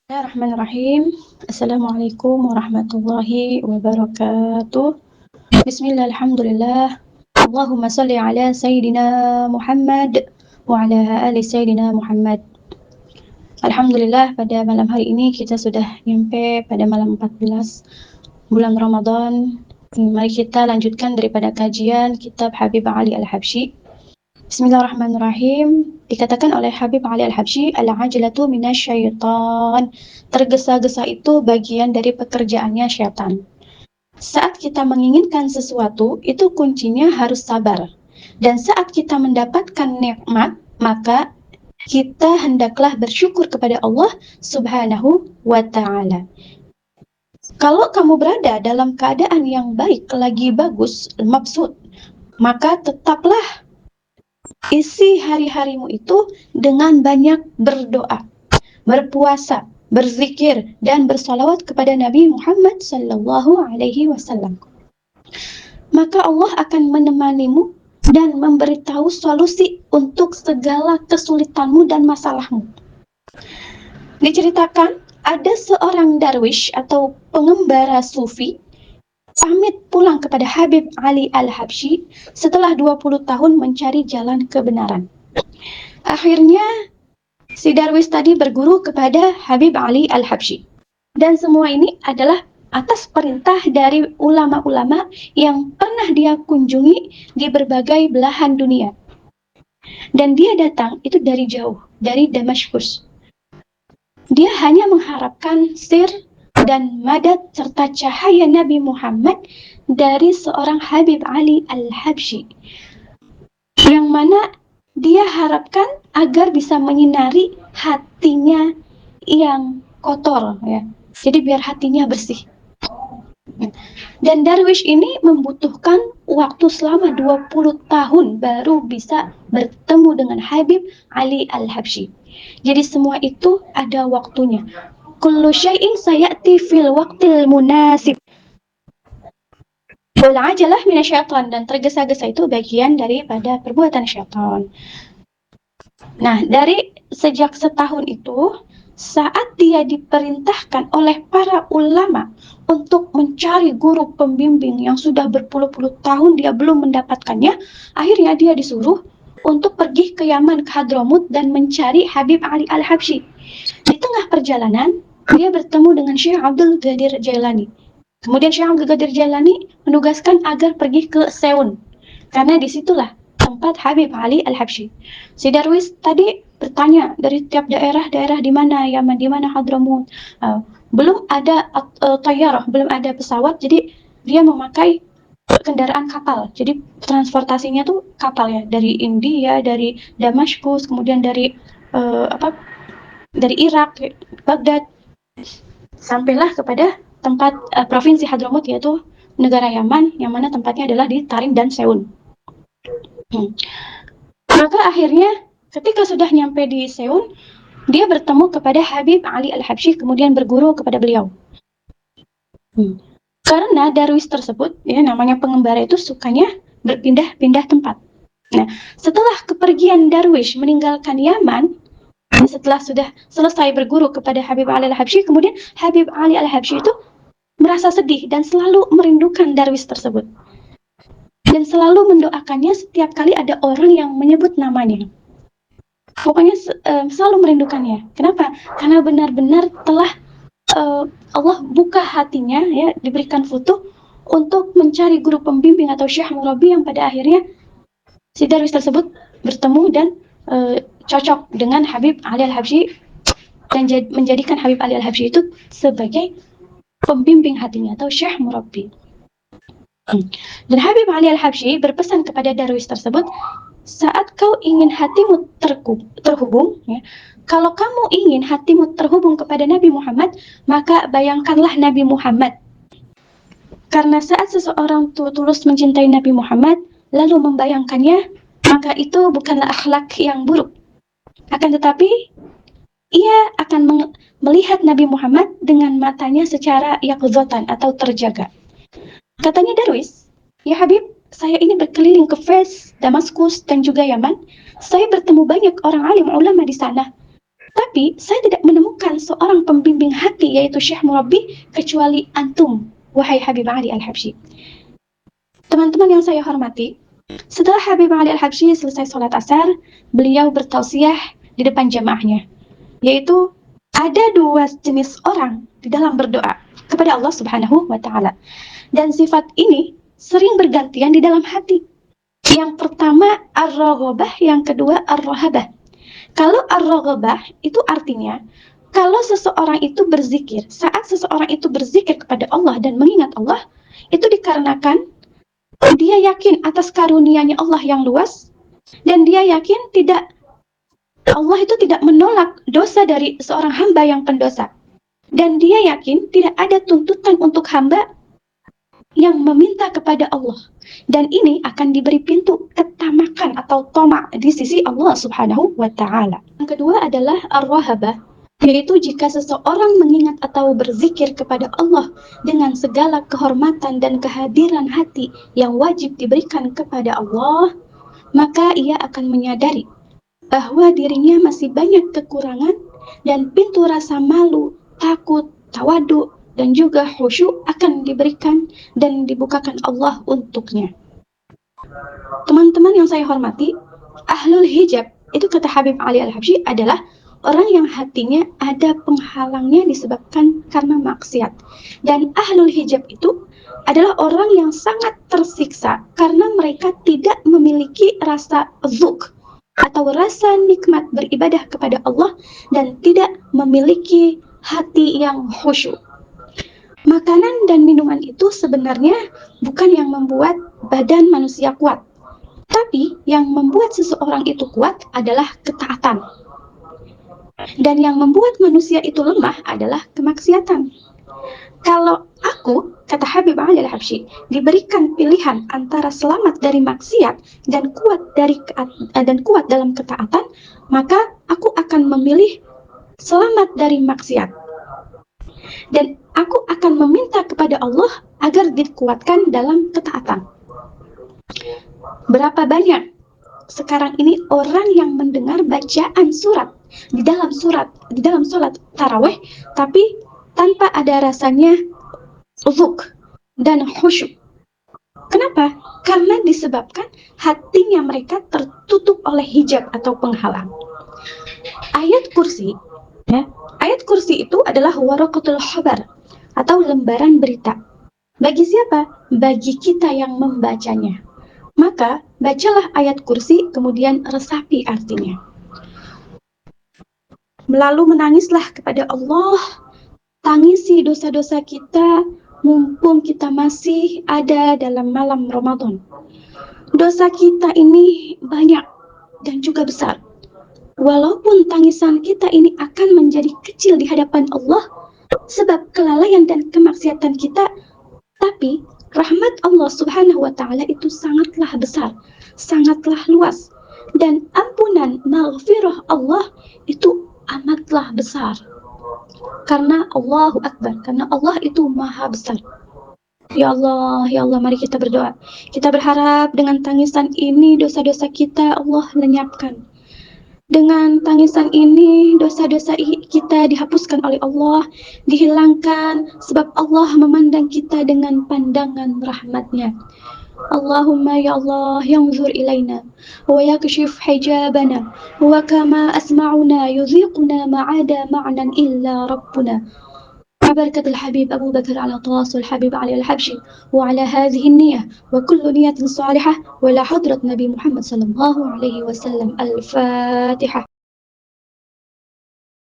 Bismillahirrahmanirrahim. Assalamualaikum warahmatullahi wabarakatuh. Bismillah, alhamdulillah. Allahumma salli ala Sayyidina Muhammad wa ala ali Sayyidina Muhammad. Alhamdulillah, pada malam hari ini kita sudah nyampe pada malam 14 bulan Ramadan. Mari kita lanjutkan daripada kajian kitab Habib Ali Al-Habsyi. Bismillahirrahmanirrahim. Dikatakan oleh Habib Ali Al-Habsyi, al-ajalatu minasyaitan. Tergesa-gesa itu bagian dari pekerjaannya syaitan. Saat kita menginginkan sesuatu, itu kuncinya harus sabar. Dan saat kita mendapatkan nikmat, maka kita hendaklah bersyukur kepada Allah Subhanahu wa ta'ala. Kalau kamu berada dalam keadaan yang baik, lagi bagus, mabsut, maka tetaplah isi hari-harimu itu dengan banyak berdoa, berpuasa, berzikir, dan bersalawat kepada Nabi Muhammad sallallahu alaihi wasallam. Maka Allah akan menemanimu dan memberitahu solusi untuk segala kesulitanmu dan masalahmu. Diceritakan ada seorang darwish atau pengembara sufi pamit pulang kepada Habib Ali Al-Habsyi setelah 20 tahun mencari jalan kebenaran. Akhirnya si darwish tadi berguru kepada Habib Ali Al-Habsyi. Dan semua ini adalah atas perintah dari ulama-ulama yang pernah dia kunjungi di berbagai belahan dunia. Dan dia datang itu dari jauh, dari Damaskus. Dia hanya mengharapkan sir dan madad serta cahaya Nabi Muhammad dari seorang Habib Ali Al-Habsyi, yang mana dia harapkan agar bisa menyinari hatinya yang kotor, ya. Jadi biar hatinya bersih. Dan darwish ini membutuhkan waktu selama 20 tahun baru bisa bertemu dengan Habib Ali Al-Habsyi. Jadi semua itu ada waktunya. Kullu syai'in sayati fil waqtil munasib. Wal ajalah minasyaitan, dan tergesa-gesa itu bagian daripada perbuatan syaitan. Nah, dari sejak setahun itu, saat dia diperintahkan oleh para ulama untuk mencari guru pembimbing yang sudah berpuluh-puluh tahun dia belum mendapatkannya, akhirnya dia disuruh untuk pergi ke Yaman, ke Hadramut, dan mencari Habib Ali Al-Habsyi. Di tengah perjalanan, dia bertemu dengan Syekh Abdul Qadir Jailani. Kemudian Syekh Abdul Qadir Jailani menugaskan agar pergi ke Seun, karena disitulah tempat Habib Ali Al-Habsyi. Si darwish tadi bertanya dari tiap daerah di mana Yaman, di mana Hadramut. Belum ada tayyarah, belum ada pesawat, jadi dia memakai kendaraan kapal. Jadi transportasinya tuh kapal, ya, dari India, dari Damaskus, kemudian dari dari Irak, Baghdad, sampailah kepada tempat provinsi Hadramut, yaitu negara Yaman, yang mana tempatnya adalah di Tarim dan Seun. Maka akhirnya ketika sudah nyampe di Seun, dia bertemu kepada Habib Ali Al-Habsyi, kemudian berguru kepada beliau. Karena darwish tersebut, ya, namanya pengembara itu sukanya berpindah-pindah tempat. Nah, setelah kepergian darwish meninggalkan Yaman, setelah sudah selesai berguru kepada Habib Ali Al-Habsyi, kemudian Habib Ali Al-Habsyi itu merasa sedih dan selalu merindukan darwish tersebut. Dan selalu mendoakannya setiap kali ada orang yang menyebut namanya. Pokoknya selalu merindukannya. Kenapa? Karena benar-benar telah Allah buka hatinya, ya, diberikan futuh untuk mencari guru pembimbing atau syekh murabi yang pada akhirnya si darwish tersebut bertemu dan cocok dengan Habib Ali Al-Habsyi dan menjadikan Habib Ali Al-Habsyi itu sebagai pembimbing hatinya atau syekh murabi. Dan Habib Ali Al-Habsyi berpesan kepada darwish tersebut, saat kau ingin hatimu terhubung, ya, kalau kamu ingin hatimu terhubung kepada Nabi Muhammad, maka bayangkanlah Nabi Muhammad. Karena saat seseorang tulus mencintai Nabi Muhammad, lalu membayangkannya, maka itu bukanlah akhlak yang buruk. Akan tetapi, ia akan melihat Nabi Muhammad dengan matanya secara yaqzatan atau terjaga. Katanya darwish, ya Habib, saya ini berkeliling ke Fez, Damaskus, dan juga Yaman. Saya bertemu banyak orang alim ulama di sana. Tapi saya tidak menemukan seorang pembimbing hati yaitu Syekh Murabbi kecuali antum, wahai Habib Ali Al-Habsyi. Teman-teman yang saya hormati, setelah Habib Ali Al-Habsyi selesai sholat asar, beliau bertausiah di depan jamaahnya, yaitu ada dua jenis orang di dalam berdoa kepada Allah Subhanahu wa Ta'ala. Dan sifat ini sering bergantian di dalam hati. Yang pertama ar-raghabah, yang kedua ar-rahabah. Kalau ar-raghabah itu artinya kalau seseorang itu berzikir, saat seseorang itu berzikir kepada Allah dan mengingat Allah, itu dikarenakan dia yakin atas karunia-Nya Allah yang luas, dan dia yakin Allah itu tidak menolak dosa dari seorang hamba yang pendosa. Dan dia yakin tidak ada tuntutan untuk hamba yang meminta kepada Allah. Dan ini akan diberi pintu ketamakan atau tamak di sisi Allah Subhanahu wa Ta'ala. Yang kedua adalah ar-rahabah, yaitu jika seseorang mengingat atau berzikir kepada Allah dengan segala kehormatan dan kehadiran hati yang wajib diberikan kepada Allah, maka ia akan menyadari bahwa dirinya masih banyak kekurangan dan pintu rasa malu, takut, tawadu, dan juga khusyuk akan diberikan dan dibukakan Allah untuknya. Teman-teman yang saya hormati, ahlul hijab, itu kata Habib Ali Al-Habsyi adalah orang yang hatinya ada penghalangnya disebabkan karena maksiat. Dan ahlul hijab itu adalah orang yang sangat tersiksa karena mereka tidak memiliki rasa dzuk atau rasa nikmat beribadah kepada Allah dan tidak memiliki hati yang khusyuk. Makanan dan minuman itu sebenarnya bukan yang membuat badan manusia kuat, tapi yang membuat seseorang itu kuat adalah ketaatan. Dan yang membuat manusia itu lemah adalah kemaksiatan. Kalau aku, kata Habib Ali Al-Habsyi, diberikan pilihan antara selamat dari maksiat dan kuat dalam ketaatan, maka aku akan memilih selamat dari maksiat. Dan aku akan meminta kepada Allah agar dikuatkan dalam ketaatan. Berapa banyak sekarang ini orang yang mendengar bacaan surat di dalam salat tarawih, tapi tanpa ada rasanya uzuk dan khusyuk. Kenapa? Karena disebabkan hatinya mereka tertutup oleh hijab atau penghalang. Ayat kursi itu adalah waraqatul khabar atau lembaran berita. Bagi siapa? Bagi kita yang membacanya. Maka bacalah ayat kursi, kemudian resapi artinya. Lalu menangislah kepada Allah, tangisi dosa-dosa kita mumpung kita masih ada dalam malam Ramadan. Dosa kita ini banyak dan juga besar. Walaupun tangisan kita ini akan menjadi kecil di hadapan Allah sebab kelalaian dan kemaksiatan kita, tapi rahmat Allah Subhanahu wa Ta'ala itu sangatlah besar, sangatlah luas, dan ampunan maghfirah Allah itu amatlah besar. Karena Allahu Akbar, karena Allah itu maha besar. Ya Allah, mari kita berdoa. Kita berharap dengan tangisan ini dosa-dosa kita Allah lenyapkan. Dengan tangisan ini dosa-dosa kita dihapuskan oleh Allah, dihilangkan sebab Allah memandang kita dengan pandangan rahmatnya. Allahumma ya Allah yanzur ilaina wa yakshif hijabana wa kama asma'una yudhiquna ma'ada ma'nan illa rabbuna. بركة الحبيب أبو بكر على طاس والحبيب علي الحبشي وعلى هذه النية وكل نية صالحة ولا حضرة نبي محمد صلى الله عليه وسلم. الفاتحة.